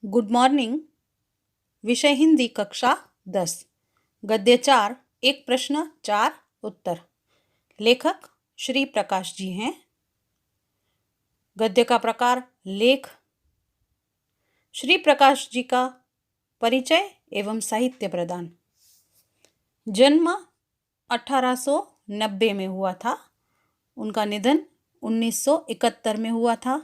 Good morning. विषय हिंदी, कक्षा 10। गद्य 4, एक प्रश्न 4 उत्तर। लेखक श्री प्रकाश जी हैं। गद्य का प्रकार लेख। श्री प्रकाश जी का परिचय एवं साहित्य प्रदान। जन्म 1890 में हुआ था। उनका निधन 1971 में हुआ था।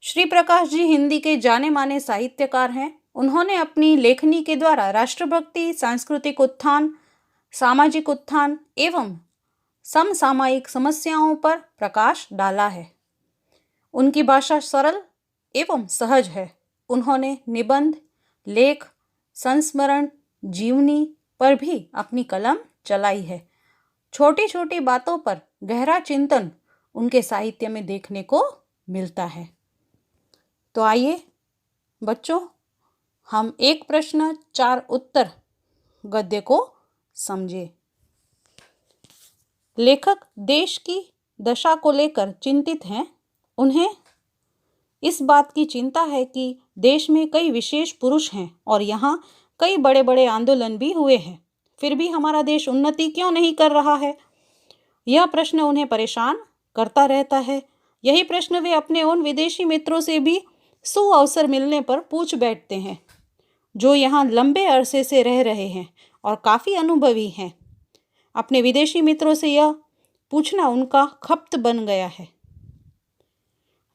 श्री प्रकाश जी हिंदी के जाने माने साहित्यकार हैं। उन्होंने अपनी लेखनी के द्वारा राष्ट्रभक्ति, सांस्कृतिक उत्थान, सामाजिक उत्थान एवं समसामयिक समस्याओं पर प्रकाश डाला है। उनकी भाषा सरल एवं सहज है। उन्होंने निबंध, लेख, संस्मरण, जीवनी पर भी अपनी कलम चलाई है। छोटी छोटी बातों पर गहरा चिंतन उनके साहित्य में देखने को मिलता है। तो आइए बच्चों, हम एक प्रश्न 4 उत्तर गद्य को समझे। लेखक देश की दशा को लेकर चिंतित हैं। उन्हें इस बात की चिंता है कि देश में कई विशेष पुरुष हैं और यहाँ कई बड़े बड़े आंदोलन भी हुए हैं, फिर भी हमारा देश उन्नति क्यों नहीं कर रहा है। यह प्रश्न उन्हें परेशान करता रहता है। यही प्रश्न वे अपने उन विदेशी मित्रों से भी अवसर मिलने पर पूछ बैठते हैं, जो यहाँ लंबे अरसे से रह रहे हैं और काफ़ी अनुभवी हैं। अपने विदेशी मित्रों से यह पूछना उनका खप्त बन गया है।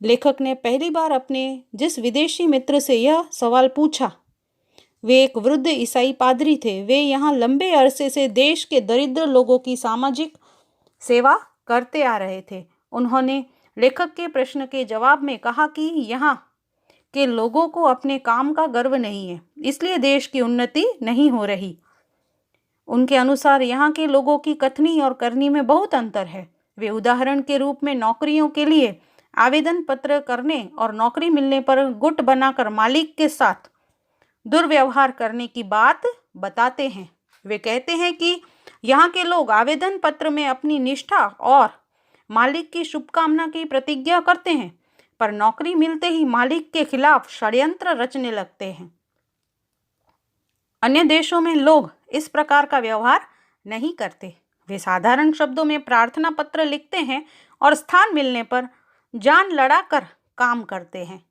लेखक ने पहली बार अपने जिस विदेशी मित्र से यह सवाल पूछा, वे एक वृद्ध ईसाई पादरी थे। वे यहाँ लंबे अरसे से देश के दरिद्र लोगों की सामाजिक सेवा करते आ रहे थे। उन्होंने लेखक के प्रश्न के जवाब में कहा कि यहाँ के लोगों को अपने काम का गर्व नहीं है, इसलिए देश की उन्नति नहीं हो रही। उनके अनुसार यहाँ के लोगों की कथनी और करनी में बहुत अंतर है। वे उदाहरण के रूप में नौकरियों के लिए आवेदन पत्र करने और नौकरी मिलने पर गुट बनाकर मालिक के साथ दुर्व्यवहार करने की बात बताते हैं। वे कहते हैं कि यहाँ के लोग आवेदन पत्र में अपनी निष्ठा और मालिक की शुभकामना की प्रतिज्ञा करते हैं, पर नौकरी मिलते ही मालिक के खिलाफ षड्यंत्र रचने लगते हैं। अन्य देशों में लोग इस प्रकार का व्यवहार नहीं करते। वे साधारण शब्दों में प्रार्थना पत्र लिखते हैं और स्थान मिलने पर जान लड़ाकर काम करते हैं।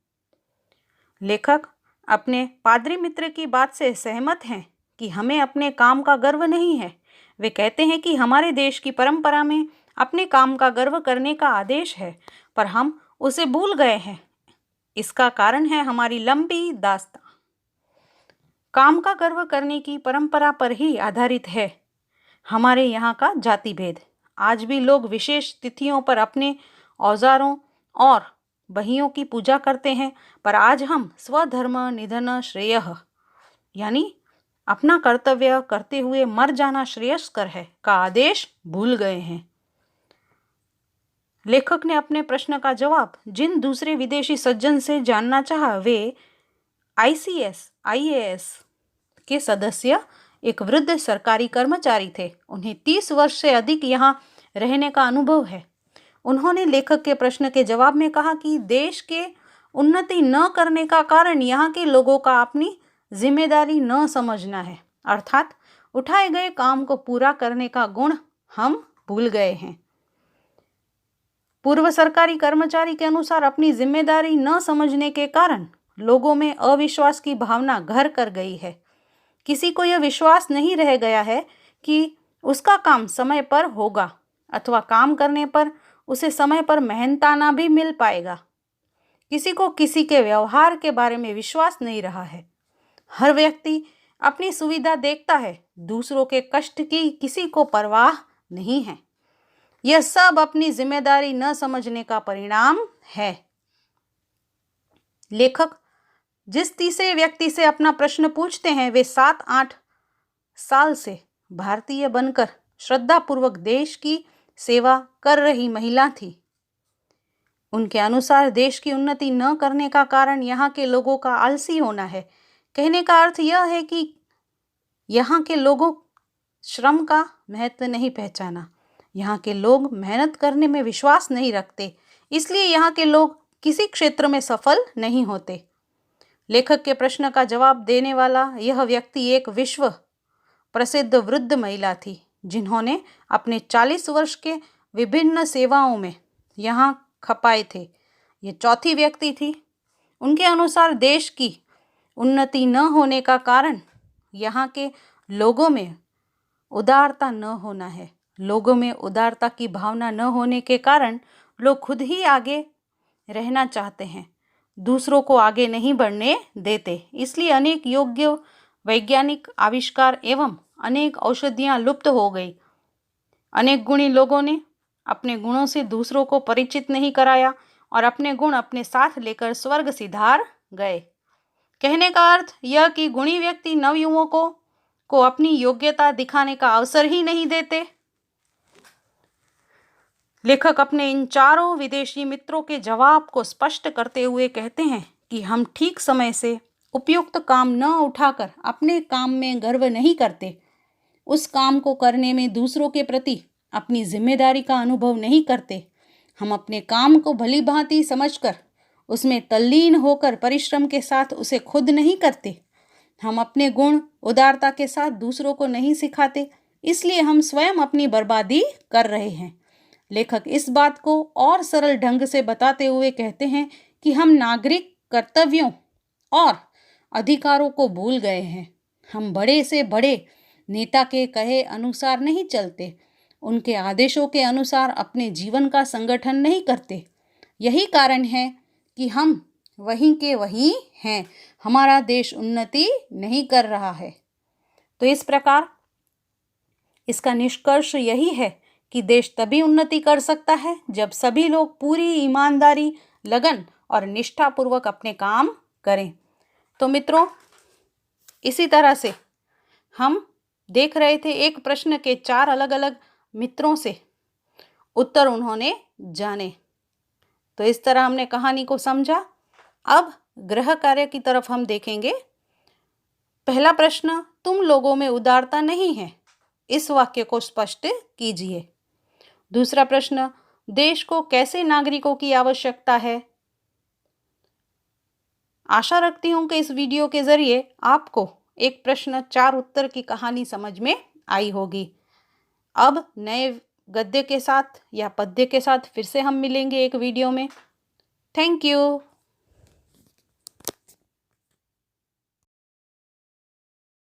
लेखक अपने पादरी मित्र की बात से सहमत हैं कि हमें अपने काम का गर्व नहीं है। वे कहते हैं कि हमारे देश की परंपरा में अपने काम का गर्व करने का आदेश है, पर हम उसे भूल गए हैं। इसका कारण है हमारी लंबी दास्तां। काम का गर्व करने की परंपरा पर ही आधारित है हमारे यहाँ का जाति भेद। आज भी लोग विशेष तिथियों पर अपने औजारों और बहियों की पूजा करते हैं, पर आज हम स्वधर्म निधन श्रेयः यानी अपना कर्तव्य करते हुए मर जाना श्रेयस्कर है का आदेश भूल गए हैं। लेखक ने अपने प्रश्न का जवाब जिन दूसरे विदेशी सज्जन से जानना चाहा, वे ICS IAS के सदस्य एक वृद्ध सरकारी कर्मचारी थे। उन्हें 30 वर्ष से अधिक यहाँ रहने का अनुभव है। उन्होंने लेखक के प्रश्न के जवाब में कहा कि देश के उन्नति न करने का कारण यहाँ के लोगों का अपनी जिम्मेदारी न समझना है, अर्थात उठाए गए काम को पूरा करने का गुण हम भूल गए हैं। पूर्व सरकारी कर्मचारी के अनुसार अपनी जिम्मेदारी न समझने के कारण लोगों में अविश्वास की भावना घर कर गई है। किसी को यह विश्वास नहीं रह गया है कि उसका काम समय पर होगा अथवा काम करने पर उसे समय पर मेहनताना भी मिल पाएगा। किसी को किसी के व्यवहार के बारे में विश्वास नहीं रहा है। हर व्यक्ति अपनी सुविधा देखता है, दूसरों के कष्ट की किसी को परवाह नहीं है। यह सब अपनी जिम्मेदारी न समझने का परिणाम है। लेखक जिस तीसरे व्यक्ति से अपना प्रश्न पूछते हैं, वे 7-8 साल से भारतीय बनकर श्रद्धापूर्वक देश की सेवा कर रही महिला थी। उनके अनुसार देश की उन्नति न करने का कारण यहाँ के लोगों का आलसी होना है। कहने का अर्थ यह है कि यहाँ के लोगों श्रम का महत्व नहीं पहचाना। यहाँ के लोग मेहनत करने में विश्वास नहीं रखते, इसलिए यहाँ के लोग किसी क्षेत्र में सफल नहीं होते। लेखक के प्रश्न का जवाब देने वाला यह व्यक्ति एक विश्व प्रसिद्ध वृद्ध महिला थी, जिन्होंने अपने 40 वर्ष के विभिन्न सेवाओं में यहाँ खपाए थे। ये चौथी व्यक्ति थी। उनके अनुसार देश की उन्नति न होने का कारण यहाँ के लोगों में उदारता न होना है। लोगों में उदारता की भावना न होने के कारण लोग खुद ही आगे रहना चाहते हैं, दूसरों को आगे नहीं बढ़ने देते। इसलिए अनेक योग्य वैज्ञानिक आविष्कार एवं अनेक औषधियाँ लुप्त हो गई। अनेक गुणी लोगों ने अपने गुणों से दूसरों को परिचित नहीं कराया और अपने गुण अपने साथ लेकर स्वर्ग सिधार गए। कहने का अर्थ यह कि गुणी व्यक्ति नवयुवकों को अपनी योग्यता दिखाने का अवसर ही नहीं देते। लेखक अपने इन चारों विदेशी मित्रों के जवाब को स्पष्ट करते हुए कहते हैं कि हम ठीक समय से उपयुक्त काम न उठाकर अपने काम में गर्व नहीं करते, उस काम को करने में दूसरों के प्रति अपनी जिम्मेदारी का अनुभव नहीं करते। हम अपने काम को भली भांति समझकर उसमें तल्लीन होकर परिश्रम के साथ उसे खुद नहीं करते। हम अपने गुण उदारता के साथ दूसरों को नहीं सिखाते, इसलिए हम स्वयं अपनी बर्बादी कर रहे हैं। लेखक इस बात को और सरल ढंग से बताते हुए कहते हैं कि हम नागरिक कर्तव्यों और अधिकारों को भूल गए हैं। हम बड़े से बड़े नेता के कहे अनुसार नहीं चलते, उनके आदेशों के अनुसार अपने जीवन का संगठन नहीं करते। यही कारण है कि हम वहीं के वहीं हैं, हमारा देश उन्नति नहीं कर रहा है। तो इस प्रकार इसका निष्कर्ष यही है कि देश तभी उन्नति कर सकता है जब सभी लोग पूरी ईमानदारी, लगन और निष्ठापूर्वक अपने काम करें। तो मित्रों, इसी तरह से हम देख रहे थे एक प्रश्न के 4 अलग अलग मित्रों से उत्तर उन्होंने जाने। तो इस तरह हमने कहानी को समझा। अब गृह कार्य की तरफ हम देखेंगे। पहला प्रश्न, तुम लोगों में उदारता नहीं है, इस वाक्य को स्पष्ट कीजिए। दूसरा प्रश्न, देश को कैसे नागरिकों की आवश्यकता है। आशा रखती हूँ कि इस वीडियो के जरिए आपको एक प्रश्न 4 उत्तर की कहानी समझ में आई होगी। अब नए गद्य के साथ या पद्य के साथ फिर से हम मिलेंगे एक वीडियो में। Thank you.